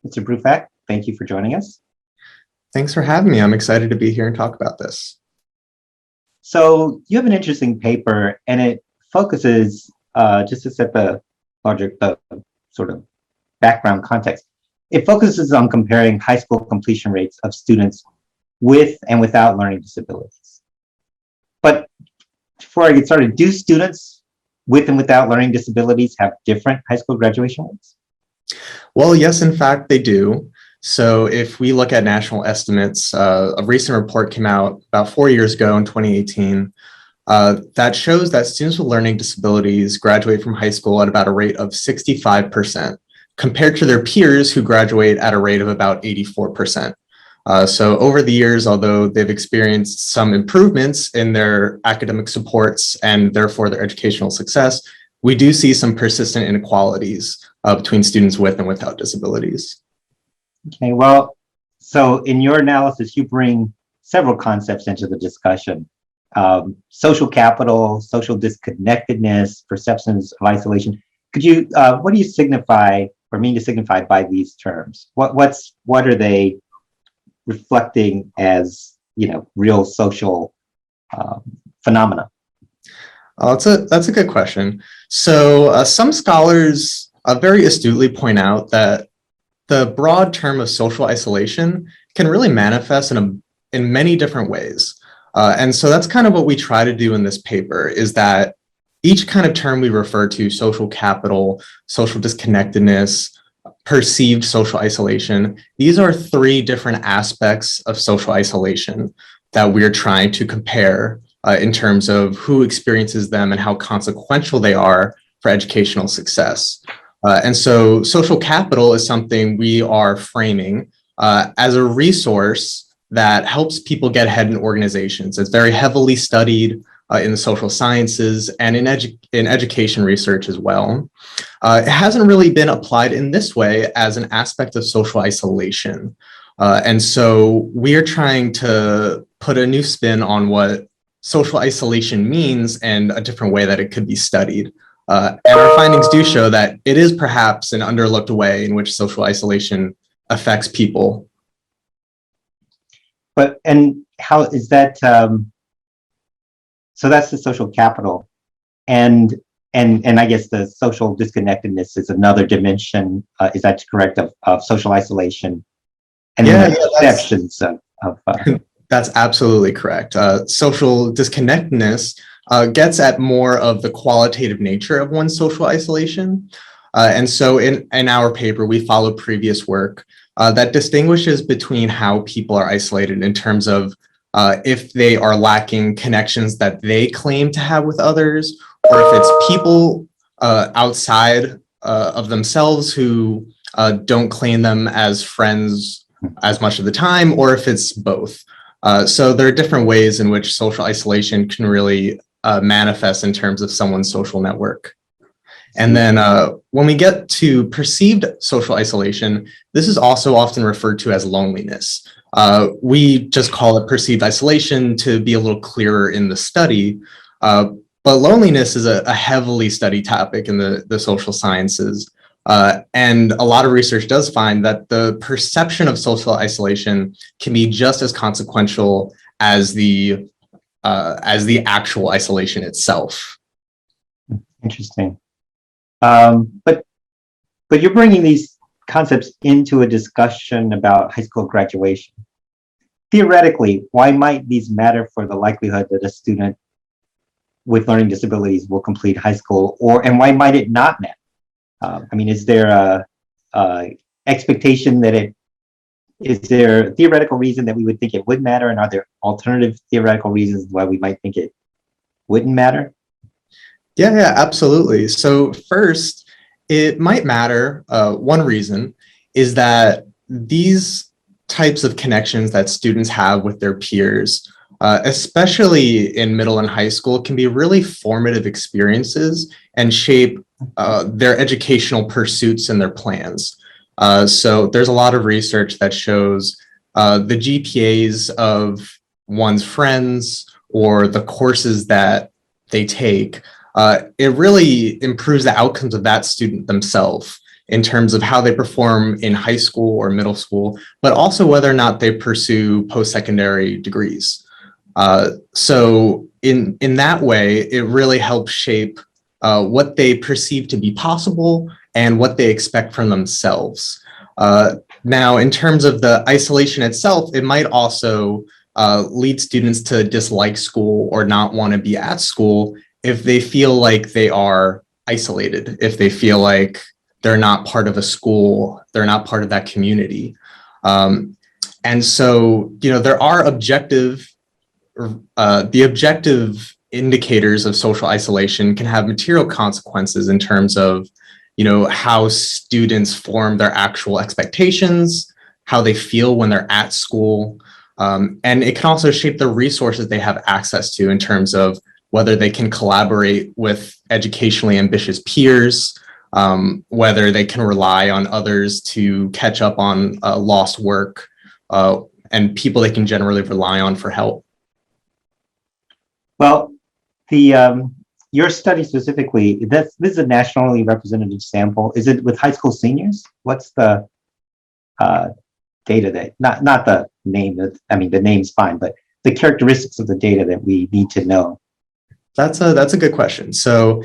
Mr. Bruefach, thank you for joining us. Thanks for having me. I'm excited to be here and talk about this. So you have an interesting paper, and it focuses, just to set the sort of background context, it focuses on comparing high school completion rates of students with and without learning disabilities. But before I get started, do students with and without learning disabilities have different high school graduation rates? Well, yes, in fact, they do. So if we look at national estimates, a recent report came out about 4 years ago in 2018 that shows that students with learning disabilities graduate from high school at about a rate of 65%, compared to their peers who graduate at a rate of about 84%. So over the years, although they've experienced some improvements in their academic supports and therefore their educational success, we do see some persistent inequalities between students with and without disabilities. Okay, well, so in your analysis, you bring several concepts into the discussion. Social capital, social disconnectedness, perceptions of isolation. Could you, what do you signify or mean to signify by these terms? What are they reflecting as, real social phenomena? That's a good question. So some scholars very astutely point out that the broad term of social isolation can really manifest in many different ways. And so that's kind of what we try to do in this paper, is that each kind of term we refer to, social capital, social disconnectedness, perceived social isolation, these are three different aspects of social isolation that we're trying to compare in terms of who experiences them and how consequential they are for educational success. And so social capital is something we are framing as a resource that helps people get ahead in organizations. It's very heavily studied in the social sciences and in education research as well. It hasn't really been applied in this way as an aspect of social isolation. And so we're trying to put a new spin on what social isolation means and a different way that it could be studied. And our findings do show that it is perhaps an underlooked way in which social isolation affects people. And how is that, so that's the social capital, and I guess the social disconnectedness is another dimension, is that correct, of social isolation? And yeah, perceptions of that's absolutely correct. Social disconnectedness gets at more of the qualitative nature of one's social isolation. And so in our paper, we follow previous work that distinguishes between how people are isolated in terms of if they are lacking connections that they claim to have with others, or if it's people outside of themselves who don't claim them as friends as much of the time, or if it's both. So there are different ways in which social isolation can really manifest in terms of someone's social network. And then when we get to perceived social isolation, this is also often referred to as loneliness. We just call it perceived isolation to be a little clearer in the study. But loneliness is a heavily studied topic in the social sciences. And a lot of research does find that the perception of social isolation can be just as consequential as the actual isolation itself. Interesting. But you're bringing these concepts into a discussion about high school graduation. Theoretically, why might these matter for the likelihood that a student with learning disabilities will complete high school, and why might it not matter? I mean, is there a expectation that is there a theoretical reason that we would think it would matter, and are there alternative theoretical reasons why we might think it wouldn't matter? Yeah, absolutely. So first, it might matter. One reason is that these types of connections that students have with their peers, especially in middle and high school, can be really formative experiences and shape their educational pursuits and their plans. So there's a lot of research that shows the GPAs of one's friends or the courses that they take. It really improves the outcomes of that student themselves in terms of how they perform in high school or middle school, but also whether or not they pursue post-secondary degrees. So in that way, it really helps shape what they perceive to be possible and what they expect from themselves. Now, in terms of the isolation itself, it might also lead students to dislike school or not want to be at school if they feel like they are isolated, if they feel like they're not part of a school, they're not part of that community. And so, there are the objective indicators of social isolation can have material consequences in terms of, how students form their actual expectations, how they feel when they're at school. And it can also shape the resources they have access to in terms of whether they can collaborate with educationally ambitious peers, whether they can rely on others to catch up on lost work, and people they can generally rely on for help. Well, your study specifically, this is a nationally representative sample. Is it with high school seniors? What's the data that, not the name, the name's fine, but the characteristics of the data that we need to know? That's a good question. So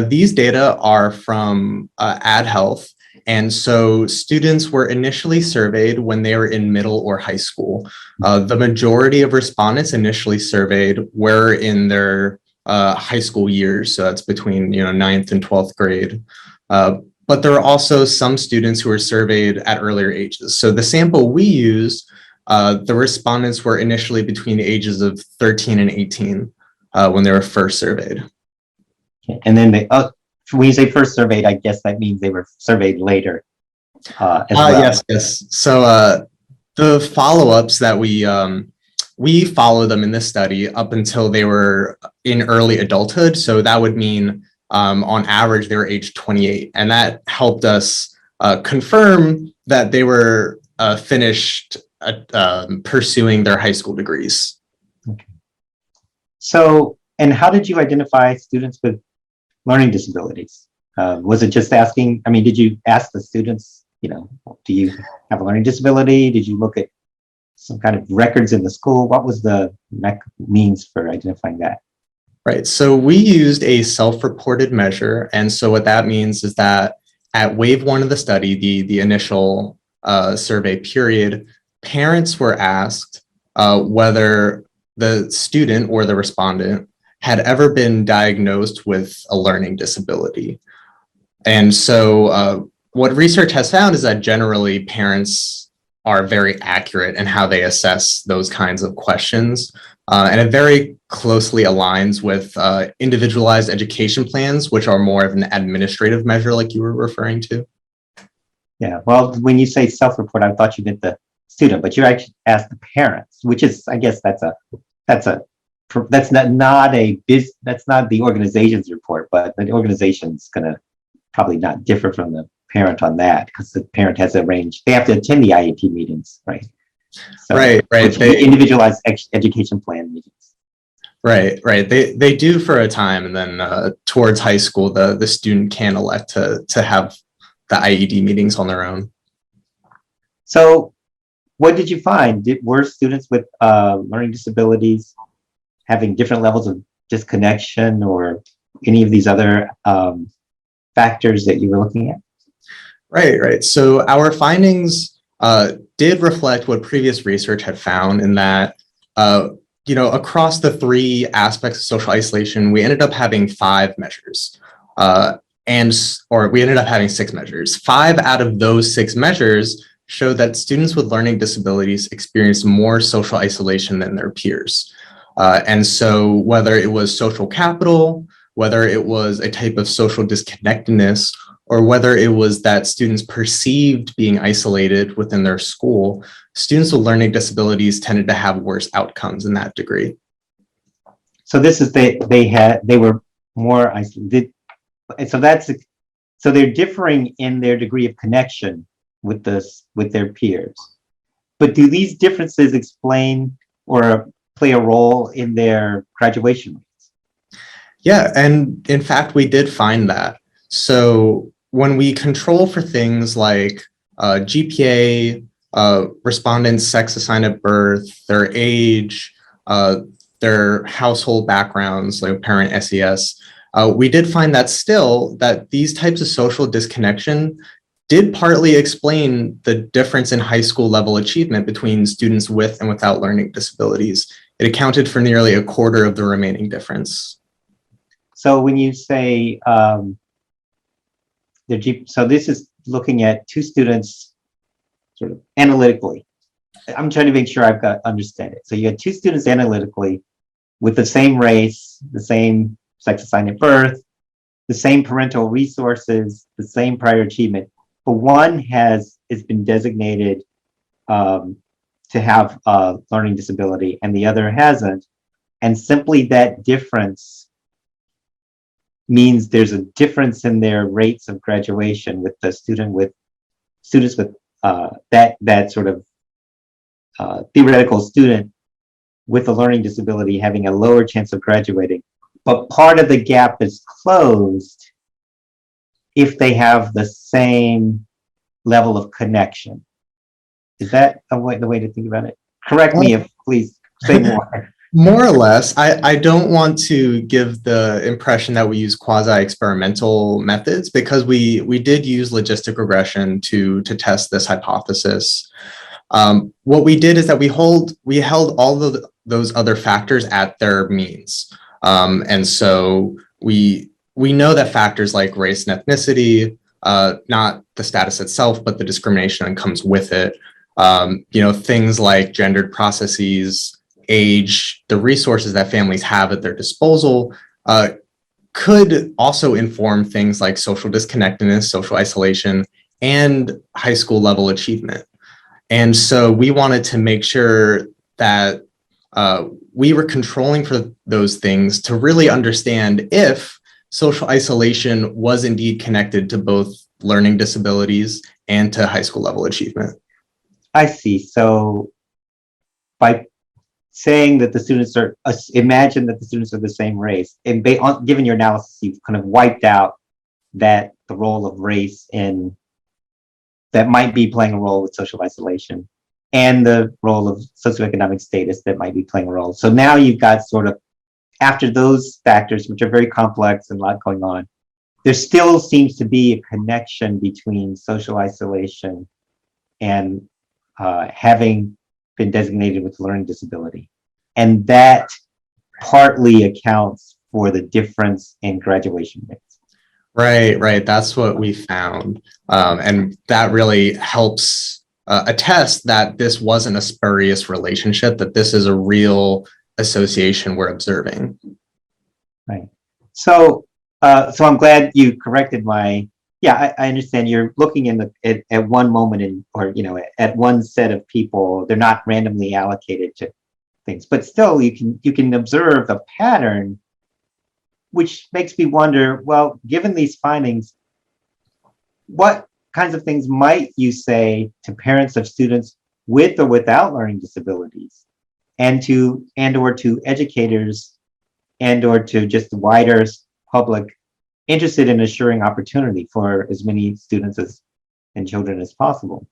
these data are from AdHealth. And so students were initially surveyed when they were in middle or high school. The majority of respondents initially surveyed were in their high school years. So that's between 9th and 12th grade. But there are also some students who were surveyed at earlier ages. So the sample we used, the respondents were initially between the ages of 13 and 18 when they were first surveyed. Okay. And then when you say first surveyed, I guess that means they were surveyed later as well. Yes. So the follow-ups that we follow them in this study up until they were in early adulthood. So that would mean on average, they were age 28. And that helped us confirm that they were finished pursuing their high school degrees. Okay. So, and how did you identify students with learning disabilities? Was it just asking, did you ask the students, do you have a learning disability? Did you look at some kind of records in the school? What was the means for identifying that? Right. So we used a self-reported measure. And so what that means is that at wave one of the study, the initial survey period, parents were asked whether the student or the respondent had ever been diagnosed with a learning disability. And so what research has found is that generally parents are very accurate in how they assess those kinds of questions. And it very closely aligns with individualized education plans, which are more of an administrative measure like you were referring to. Yeah, well, when you say self-report, I thought you meant the student, but you actually asked the parents, which is, I guess that's not the organization's report, but the organization's gonna probably not differ from the parent on that, because the parent has a range. They have to attend the IEP meetings, right? So, right. They individualized education plan meetings. Right. They do for a time, and then towards high school, the student can elect to have the IED meetings on their own. So, what did you find? Were students with learning disabilities having different levels of disconnection, or any of these other factors that you were looking at? Right. So our findings did reflect what previous research had found, in that, across the three aspects of social isolation, we ended up having 5 measures, or we ended up having 6 measures. 5 out of those 6 measures showed that students with learning disabilities experienced more social isolation than their peers. And so whether it was social capital, whether it was a type of social disconnectedness, or whether it was that students perceived being isolated within their school, students with learning disabilities tended to have worse outcomes in that degree. So this is they were more isolated. So they're differing in their degree of connection with their peers. But do these differences explain or play a role in their graduation rates? Yeah, and in fact, we did find that. So when we control for things like GPA, respondents' sex assigned at birth, their age, their household backgrounds, like parent SES, we did find that still that these types of social disconnection did partly explain the difference in high school level achievement between students with and without learning disabilities. It accounted for nearly a quarter of the remaining difference. So when you say so this is looking at two students sort of analytically. I'm trying to make sure understand it. So you had two students analytically with the same race, the same sex assigned at birth, the same parental resources, the same prior achievement, but one has been designated to have a learning disability and the other hasn't. And simply that difference means there's a difference in their rates of graduation with the students with that sort of theoretical student with a learning disability having a lower chance of graduating. But part of the gap is closed if they have the same level of connection. Is that the way to think about it? Correct me if, please say more. More or less. I don't want to give the impression that we use quasi-experimental methods because we did use logistic regression to test this hypothesis. What we did is that we held all of those other factors at their means. And so we know that factors like race and ethnicity, not the status itself, but the discrimination that comes with it, things like gendered processes, age, the resources that families have at their disposal, could also inform things like social disconnectedness, social isolation, and high school level achievement. And so we wanted to make sure that we were controlling for those things to really understand if social isolation was indeed connected to both learning disabilities and to high school level achievement. I see. So by saying that the students are, imagine that the students are the same race, and given your analysis, you've kind of wiped out the role of race that might be playing a role with social isolation and the role of socioeconomic status that might be playing a role. So now you've got sort of, after those factors, which are very complex and a lot going on, there still seems to be a connection between social isolation and having been designated with learning disability. And that partly accounts for the difference in graduation rates. Right. That's what we found. And that really helps attest that this wasn't a spurious relationship, that this is a real association we're observing. Right. So I'm glad you corrected I understand you're looking at one moment at one set of people. They're not randomly allocated to things, but still you can observe a pattern, which makes me wonder, well, given these findings, what kinds of things might you say to parents of students with or without learning disabilities, and or to educators and or to just wider public interested in assuring opportunity for as many students and children as possible?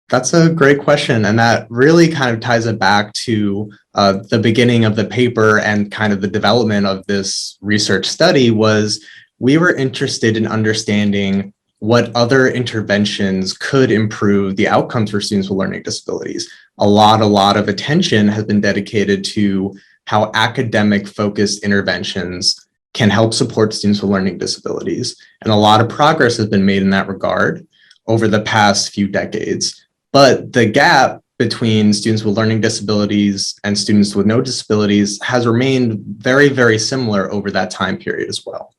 That's a great question. And that really kind of ties it back to the beginning of the paper and kind of the development of this research study. Was we were interested in understanding what other interventions could improve the outcomes for students with learning disabilities. A lot of attention has been dedicated to how academic focused interventions can help support students with learning disabilities. And a lot of progress has been made in that regard over the past few decades. But the gap between students with learning disabilities and students with no disabilities has remained very, very similar over that time period as well.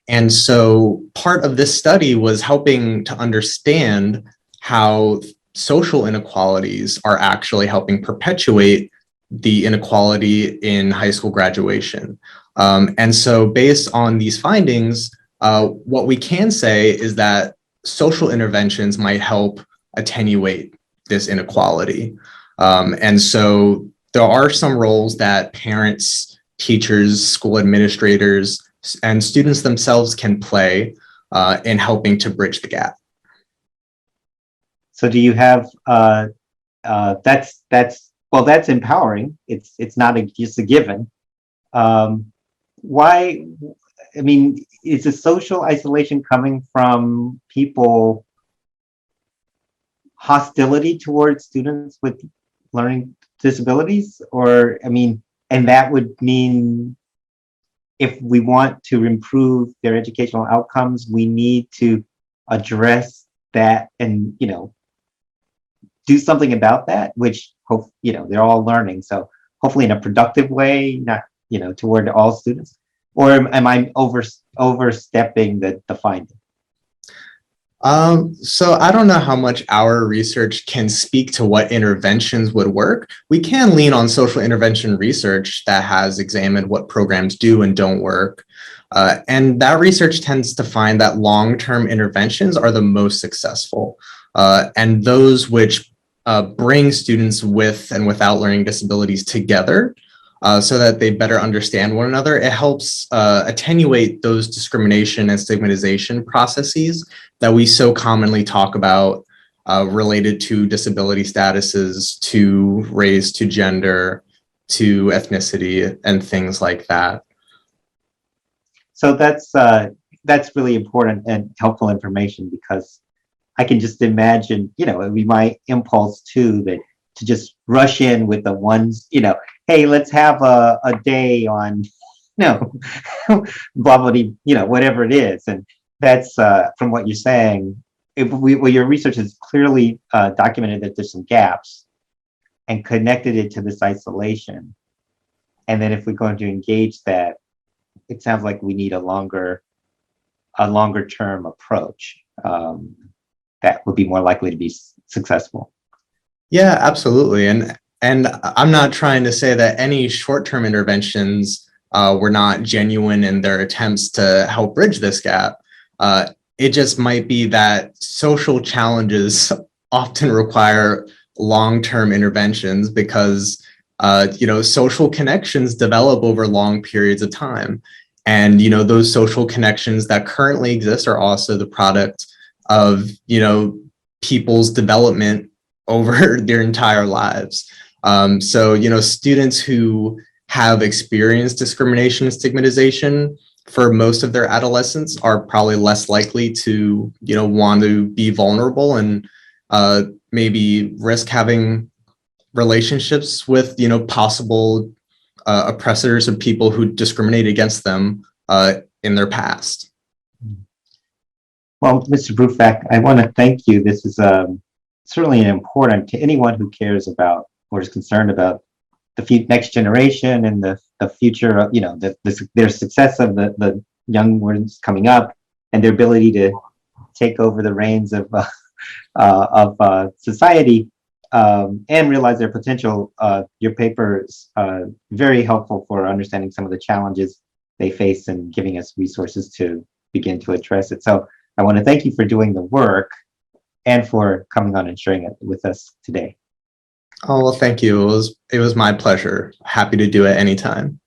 And so part of this study was helping to understand how social inequalities are actually helping perpetuate the inequality in high school graduation. And so based on these findings, what we can say is that social interventions might help attenuate this inequality. And so there are some roles that parents, teachers, school administrators, and students themselves can play in helping to bridge the gap. So do you have, that's empowering. It's not just a given. Why, I mean, is the social isolation coming from people hostility towards students with learning disabilities? Or, I mean, and that would mean if we want to improve their educational outcomes, we need to address that and, do something about that, which they're all learning. So hopefully in a productive way, not, toward all students. Or am I overstepping the finding? So I don't know how much our research can speak to what interventions would work. We can lean on social intervention research that has examined what programs do and don't work. And that research tends to find that long-term interventions are the most successful. And those which bring students with and without learning disabilities together so that they better understand one another. It helps attenuate those discrimination and stigmatization processes that we so commonly talk about related to disability statuses, to race, to gender, to ethnicity, and things like that. So that's really important and helpful information, because I can just imagine, it would be my impulse too, that to just rush in with the ones, hey, let's have a day on, blah, blah, whatever it is. And that's from what you're saying, your research has clearly documented that there's some gaps and connected it to this isolation. And then if we're going to engage that, it sounds like we need a longer term approach that would be more likely to be successful. Yeah, absolutely. And I'm not trying to say that any short-term interventions were not genuine in their attempts to help bridge this gap. It just might be that social challenges often require long-term interventions because social connections develop over long periods of time. And those social connections that currently exist are also the product of people's development over their entire lives. So students who have experienced discrimination and stigmatization for most of their adolescence are probably less likely to want to be vulnerable and maybe risk having relationships with possible oppressors or people who discriminate against them in their past. Well, Mr. Bruefach, I want to thank you. This is certainly important to anyone who cares about or is concerned about the next generation and the future of, their success of the young ones coming up and their ability to take over the reins of society and realize their potential. Your paper is very helpful for understanding some of the challenges they face and giving us resources to begin to address it. So I want to thank you for doing the work and for coming on and sharing it with us today. Oh, well, thank you. It was my pleasure. Happy to do it anytime.